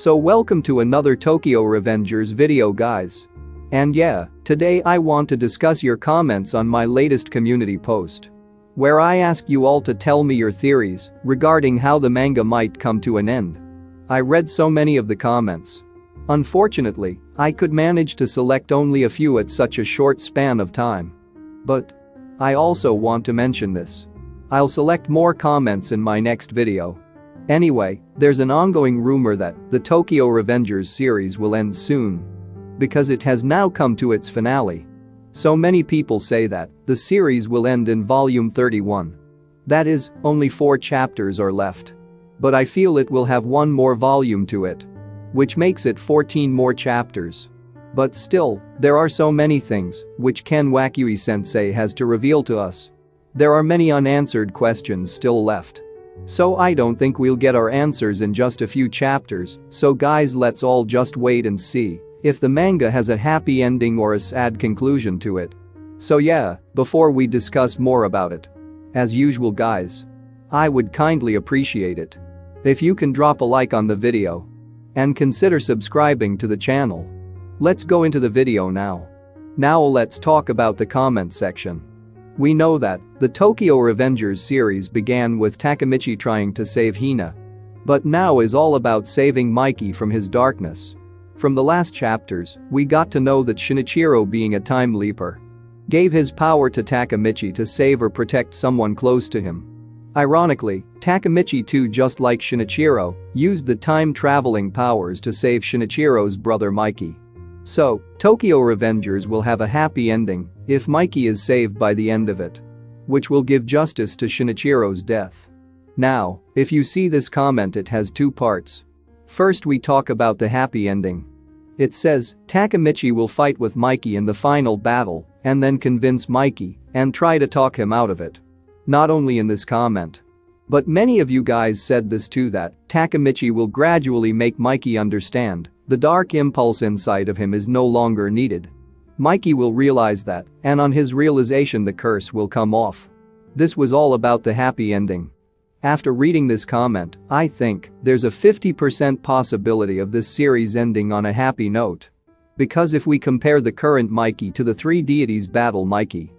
So welcome to another Tokyo Revengers video, guys. And yeah, today I want to discuss your comments on my latest community post, where I ask you all to tell me your theories regarding how the manga might come to an end. I read so many of the comments. Unfortunately, I could manage to select only a few at such a short span of time. But I also want to mention this. I'll select more comments in my next video. Anyway, there's an ongoing rumor that the Tokyo Revengers series will end soon, because it has now come to its finale. So many people say that the series will end in volume 31. That is, only 4 chapters are left. But I feel it will have one more volume to it, which makes it 14 more chapters. But still, there are so many things which Ken Wakui-sensei has to reveal to us. There are many unanswered questions still left. So I don't think we'll get our answers in just a few chapters, so guys, let's all just wait and see if the manga has a happy ending or a sad conclusion to it. So yeah, before we discuss more about it, as usual guys, I would kindly appreciate it if you can drop a like on the video and consider subscribing to the channel. Let's go into the video now. Now let's talk about the comment section. We know that the Tokyo Revengers series began with Takemichi trying to save Hina, but now is all about saving Mikey from his darkness. From the last chapters, we got to know that Shinichiro, being a time leaper, gave his power to Takemichi to save or protect someone close to him. Ironically, Takemichi too, just like Shinichiro, used the time-traveling powers to save Shinichiro's brother Mikey. So, Tokyo Revengers will have a happy ending if Mikey is saved by the end of it, which will give justice to Shinichiro's death. Now, if you see this comment, it has 2 parts. First, we talk about the happy ending. It says, Takemichi will fight with Mikey in the final battle and then convince Mikey and try to talk him out of it. Not only in this comment, but many of you guys said this too, that Takemichi will gradually make Mikey understand the dark impulse inside of him is no longer needed. Mikey will realize that, and on his realization the curse will come off. This was all about the happy ending. After reading this comment, I think there's a 50% possibility of this series ending on a happy note. Because if we compare the current Mikey to the 3 deities battle Mikey,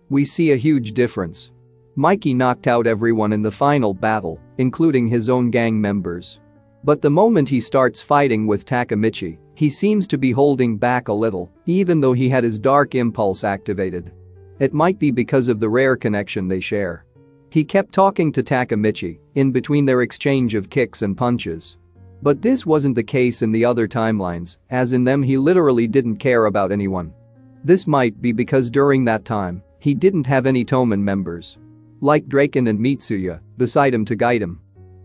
we see a huge difference. Mikey knocked out everyone in the final battle, including his own gang members. But the moment he starts fighting with Takemichi, he seems to be holding back a little, even though he had his dark impulse activated. It might be because of the rare connection they share. He kept talking to Takemichi in between their exchange of kicks and punches. But this wasn't the case in the other timelines, as in them he literally didn't care about anyone. This might be because during that time, he didn't have any Toman members, like Draken and Mitsuya, beside him to guide him.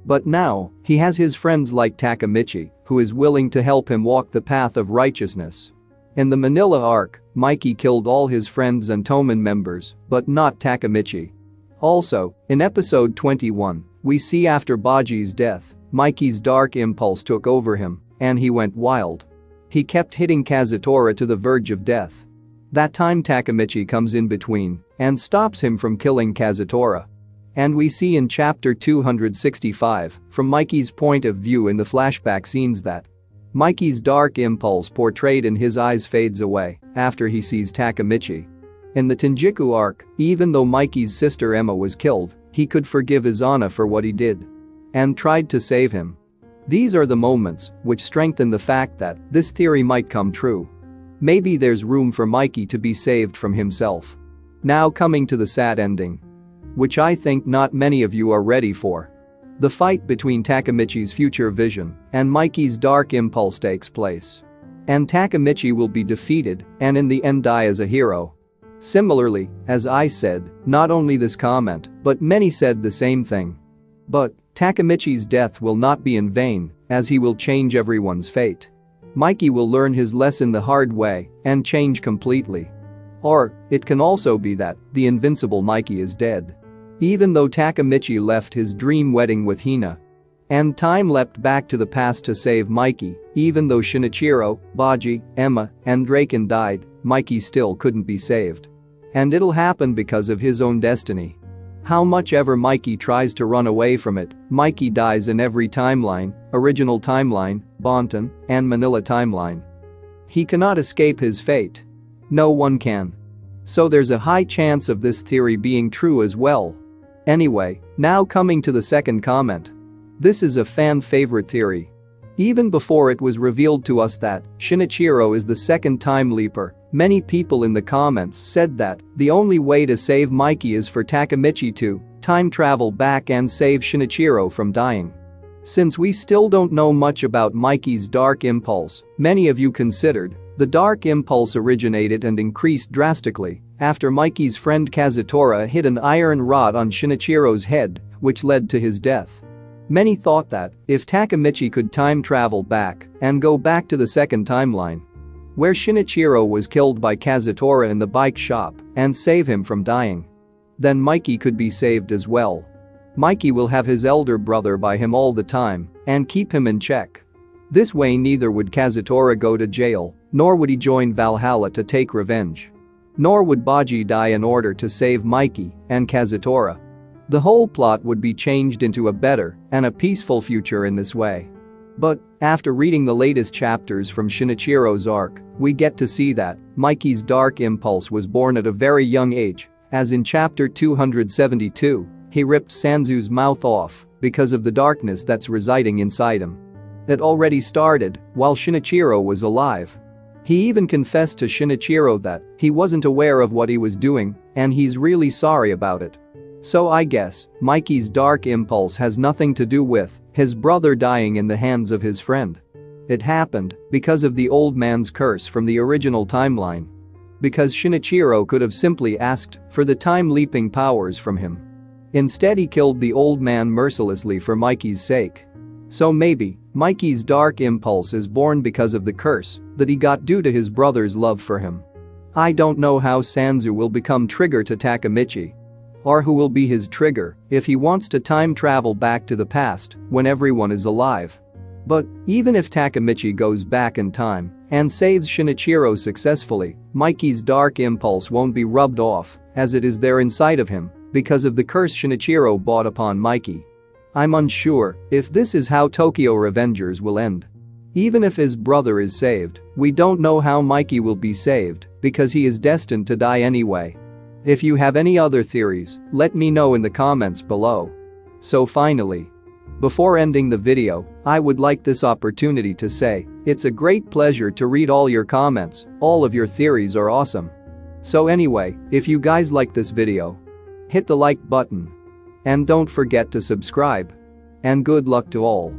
But now, he has his friends like Takemichi, who is willing to help him walk the path of righteousness. In the Manila arc, Mikey killed all his friends and Toman members, but not Takemichi. Also, in episode 21, we see after Baji's death, Mikey's dark impulse took over him, and he went wild. He kept hitting Kazutora to the verge of death. That time Takemichi comes in between and stops him from killing Kazutora. And we see in chapter 265, from Mikey's point of view in the flashback scenes, that Mikey's dark impulse portrayed in his eyes fades away after he sees Takemichi. In the Tenjiku arc, even though Mikey's sister Emma was killed, he could forgive Izana for what he did and tried to save him. These are the moments which strengthen the fact that this theory might come true. Maybe there's room for Mikey to be saved from himself. Now coming to the sad ending, which I think not many of you are ready for. The fight between Takemichi's future vision and Mikey's dark impulse takes place. And Takemichi will be defeated and in the end die as a hero. Similarly, as I said, not only this comment, but many said the same thing. But Takemichi's death will not be in vain, as he will change everyone's fate. Mikey will learn his lesson the hard way and change completely. Or, it can also be that the invincible Mikey is dead. Even though Takemichi left his dream wedding with Hina, and time leapt back to the past to save Mikey, even though Shinichiro, Baji, Emma, and Draken died, Mikey still couldn't be saved. And it'll happen because of his own destiny. How much ever Mikey tries to run away from it, Mikey dies in every timeline, original timeline, Bonton, and Manila timeline. He cannot escape his fate. No one can. So there's a high chance of this theory being true as well. Anyway, now coming to the second comment. This is a fan favorite theory. Even before it was revealed to us that Shinichiro is the second time leaper, many people in the comments said that the only way to save Mikey is for Takemichi to time travel back and save Shinichiro from dying. Since we still don't know much about Mikey's dark impulse, many of you considered the dark impulse originated and increased drastically after Mikey's friend Kazutora hit an iron rod on Shinichiro's head, which led to his death. Many thought that if Takemichi could time travel back and go back to the second timeline, where Shinichiro was killed by Kazutora in the bike shop, and save him from dying, then Mikey could be saved as well. Mikey will have his elder brother by him all the time and keep him in check. This way neither would Kazutora go to jail, nor would he join Valhalla to take revenge. Nor would Baji die in order to save Mikey and Kazutora. The whole plot would be changed into a better and a peaceful future in this way. But after reading the latest chapters from Shinichiro's arc, we get to see that Mikey's dark impulse was born at a very young age, as in chapter 272, he ripped Sanzu's mouth off because of the darkness that's residing inside him. It already started while Shinichiro was alive. He even confessed to Shinichiro that he wasn't aware of what he was doing and he's really sorry about it. So I guess Mikey's dark impulse has nothing to do with his brother dying in the hands of his friend. It happened because of the old man's curse from the original timeline. Because Shinichiro could have simply asked for the time-leaping powers from him. Instead he killed the old man mercilessly for Mikey's sake. So maybe Mikey's dark impulse is born because of the curse that he got due to his brother's love for him. I don't know how Sanzu will become trigger to Takemichi. Or who will be his trigger if he wants to time travel back to the past when everyone is alive. But even if Takemichi goes back in time and saves Shinichiro successfully, Mikey's dark impulse won't be rubbed off as it is there inside of him because of the curse Shinichiro brought upon Mikey. I'm unsure if this is how Tokyo Revengers will end. Even if his brother is saved, we don't know how Mikey will be saved because he is destined to die anyway. If you have any other theories, let me know in the comments below. So finally, before ending the video, I would like this opportunity to say, it's a great pleasure to read all your comments, all of your theories are awesome. So anyway, if you guys like this video, hit the like button. And don't forget to subscribe. And good luck to all.